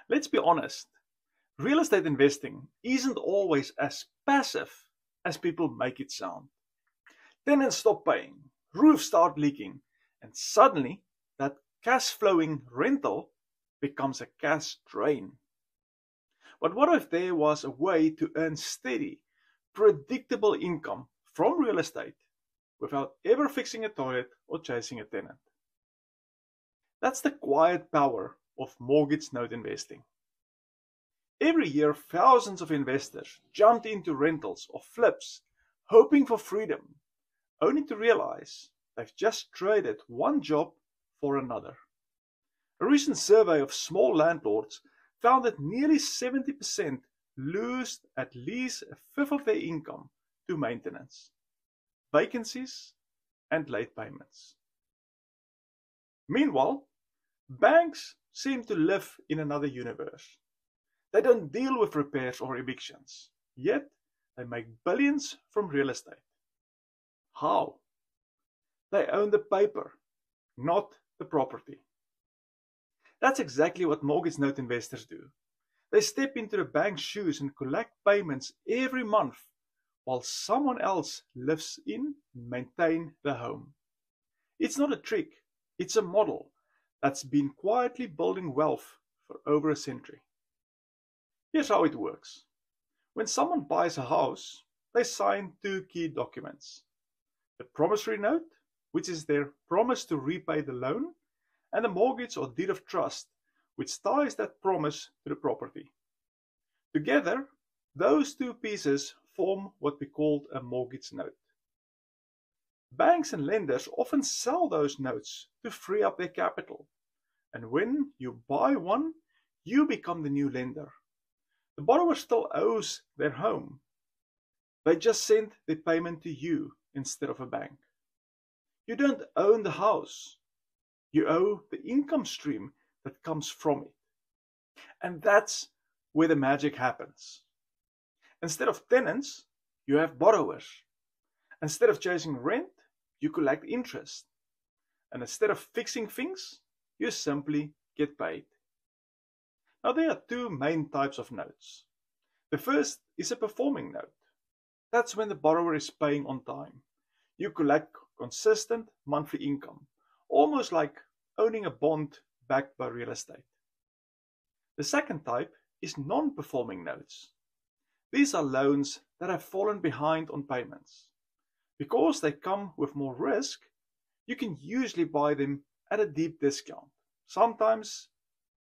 Let's be honest, real estate investing isn't always as passive as people make it sound. Tenants stop paying, roofs start leaking, and suddenly that cash flowing rental becomes a cash drain. But what if there was a way to earn steady, predictable income from real estate without ever fixing a toilet or chasing a tenant? That's the quiet power of mortgage note investing. Every year, thousands of investors jumped into rentals or flips, hoping for freedom, only to realize they've just traded one job for another. A recent survey of small landlords found that nearly 70% lose at least a fifth of their income to maintenance, vacancies, and late payments. Meanwhile, banks seem to live in another universe. They don't deal with repairs or evictions, yet they make billions from real estate. How? They own the paper, not the property. That's exactly what mortgage note investors do. They step into the bank's shoes and collect payments every month while someone else lives in and maintains the home. It's not a trick, it's a model that's been quietly building wealth for over a century. Here's how it works. When someone buys a house, they sign two key documents. The promissory note, which is their promise to repay the loan, and the mortgage or deed of trust, which ties that promise to the property. Together, those two pieces form what we call a mortgage note. Banks and lenders often sell those notes to free up their capital. And when you buy one, you become the new lender. The borrower still owes their home. They just send the payment to you instead of a bank. You don't own the house. You owe the income stream that comes from it. And that's where the magic happens. Instead of tenants, you have borrowers. Instead of chasing rent, you collect interest. And instead of fixing things, you simply get paid. Now, there are two main types of notes. The first is a performing note. That's when the borrower is paying on time. You collect consistent monthly income, almost like owning a bond backed by real estate. The second type is non-performing notes. These are loans that have fallen behind on payments. Because they come with more risk, you can usually buy them at a deep discount, sometimes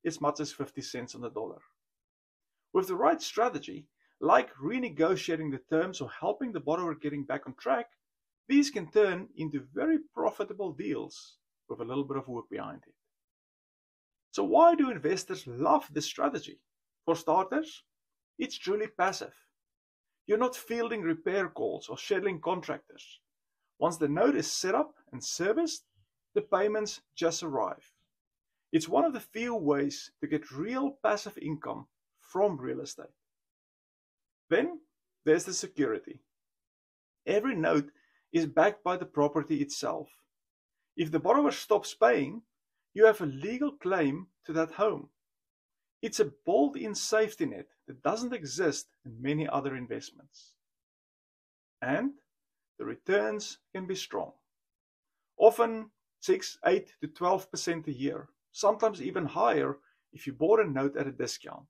as much as 50 cents on the dollar. With the right strategy, like renegotiating the terms or helping the borrower getting back on track, these can turn into very profitable deals with a little bit of work behind it. So why do investors love this strategy? For starters, it's truly passive. You're not fielding repair calls or scheduling contractors. Once the note is set up and serviced, the payments just arrive. It's one of the few ways to get real passive income from real estate. Then there's the security. Every note is backed by the property itself. If the borrower stops paying, you have a legal claim to that home. It's a built-in safety net that doesn't exist in many other investments. And the returns can be strong. Often 6, 8 to 12% a year, sometimes even higher if you bought a note at a discount.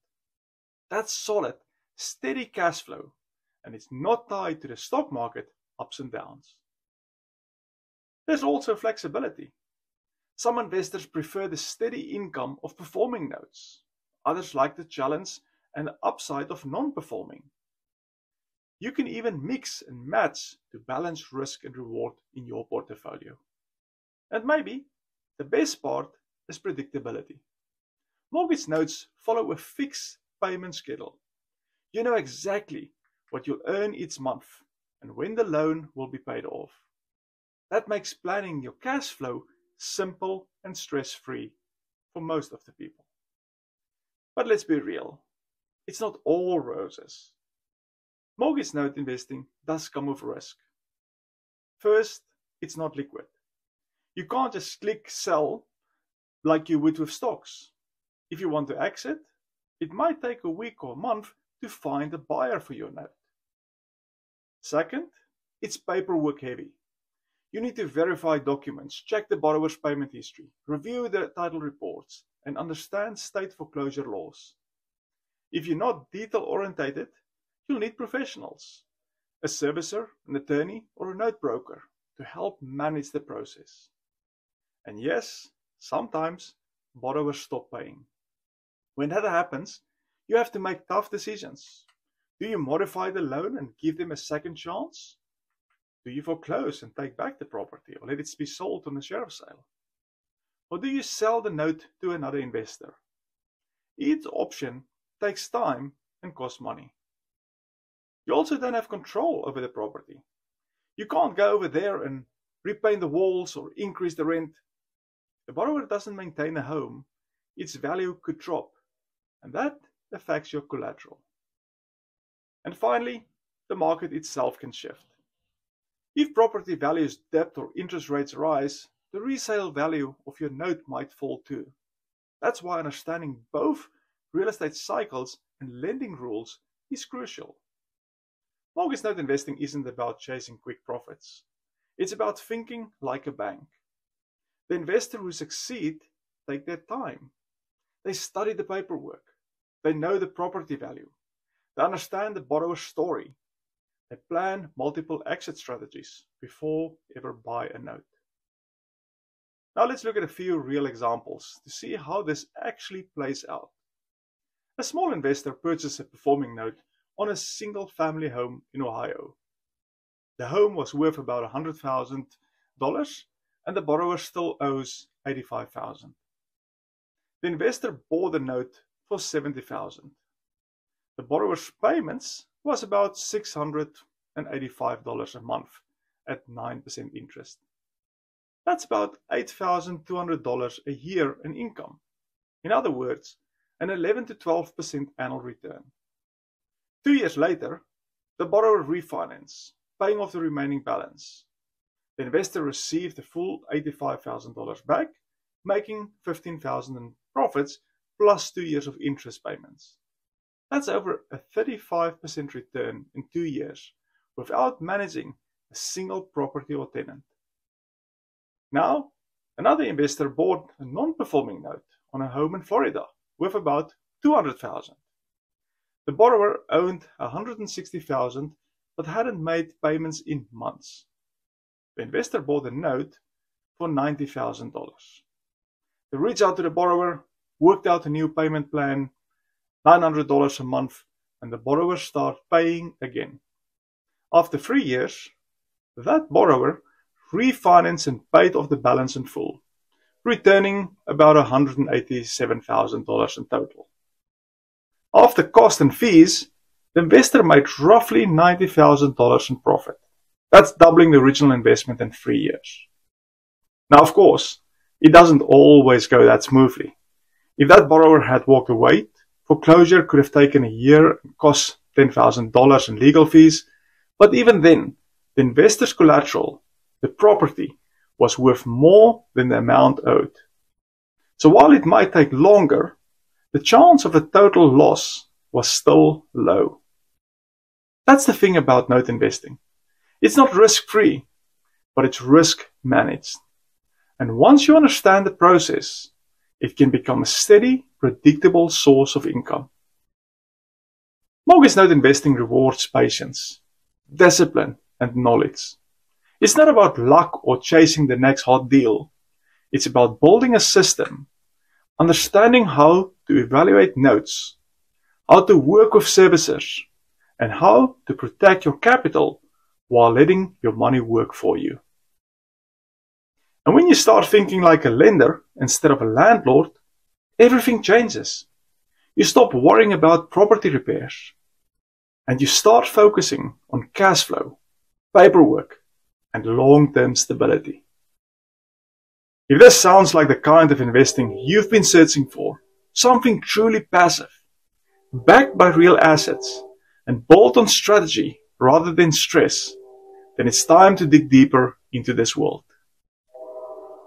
That's solid, steady cash flow, and it's not tied to the stock market ups and downs. There's also flexibility. Some investors prefer the steady income of performing notes. Others like the challenge and the upside of non-performing. You can even mix and match to balance risk and reward in your portfolio. And maybe the best part is predictability. Mortgage notes follow a fixed payment schedule. You know exactly what you'll earn each month and when the loan will be paid off. That makes planning your cash flow simple and stress-free for most of the people. But let's be real, it's not all roses. Mortgage note investing does come with risk. First, it's not liquid. You can't just click sell like you would with stocks. If you want to exit, It might take a week or a month to find a buyer for your note. Second, it's paperwork heavy. You need to verify documents, check the borrower's payment history, review the title reports, and understand state foreclosure laws. If you're not detail-orientated, you'll need professionals, a servicer, an attorney, or a note broker to help manage the process. And yes, sometimes borrowers stop paying. When that happens, you have to make tough decisions. Do you modify the loan and give them a second chance? Do you foreclose and take back the property or let it be sold on a sheriff's sale? Or do you sell the note to another investor? Each option takes time and costs money. You also don't have control over the property. You can't go over there and repaint the walls or increase the rent. The borrower doesn't maintain a home, its value could drop, and that affects your collateral. And finally, the market itself can shift. If property values, debt, or interest rates rise, the resale value of your note might fall too. That's why understanding both real estate cycles and lending rules is crucial. Mortgage note investing isn't about chasing quick profits. It's about thinking like a bank. The investors who succeed take their time. They study the paperwork. They know the property value. They understand the borrower's story. They plan multiple exit strategies before ever buy a note. Now let's look at a few real examples to see how this actually plays out. A small investor purchased a performing note on a single family home in Ohio. The home was worth about $100,000 and the borrower still owes $85,000. The investor bought the note for $70,000. The borrower's payments was about $685 a month at 9% interest. That's about $8,200 a year in income. In other words, an 11 to 12% annual return. 2 years later, the borrower refinanced, paying off the remaining balance. The investor received the full $85,000 back, making $15,000 in profits plus 2 years of interest payments. That's over a 35% return in 2 years without managing a single property or tenant. Now, another investor bought a non-performing note on a home in Florida worth about $200,000. The borrower owned $160,000 but hadn't made payments in months. The investor bought the note for $90,000. They reached out to the borrower, worked out a new payment plan, $900 a month, and the borrower started paying again. After 3 years, that borrower refinanced and paid off the balance in full, returning about $187,000 in total. After cost and fees, the investor made roughly $90,000 in profit. That's doubling the original investment in 3 years. Now, of course, it doesn't always go that smoothly. If that borrower had walked away, foreclosure could have taken a year and cost $10,000 in legal fees, but even then, the investor's collateral, the property, was worth more than the amount owed. So while it might take longer, the chance of a total loss was still low. That's the thing about note investing. It's not risk-free, but it's risk-managed. And once you understand the process, it can become a steady, predictable source of income. Mortgage note investing rewards patience, discipline, and knowledge. It's not about luck or chasing the next hot deal. It's about building a system, understanding how to evaluate notes, how to work with servicers, and how to protect your capital while letting your money work for you. And when you start thinking like a lender instead of a landlord, everything changes. You stop worrying about property repairs, and you start focusing on cash flow, paperwork, and long-term stability. If this sounds like the kind of investing you've been searching for, something truly passive, backed by real assets, and built on strategy rather than stress, then it's time to dig deeper into this world.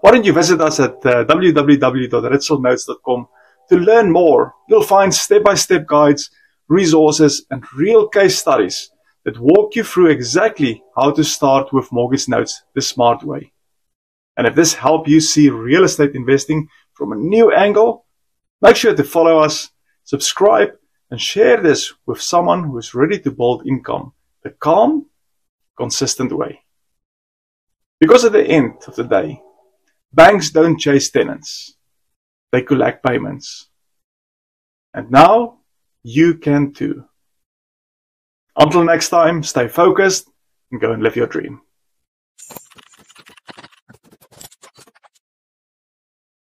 Why don't you visit us at www.ritzelnotes.com To learn more, you'll find step-by-step guides, resources, and real case studies that walk you through exactly how to start with mortgage notes the smart way. And if this helped you see real estate investing from a new angle, make sure to follow us, subscribe, and share this with someone who is ready to build income the calm, consistent way. Because at the end of the day, banks don't chase tenants. They collect payments. And now, you can too. Until next time, stay focused and go and live your dream.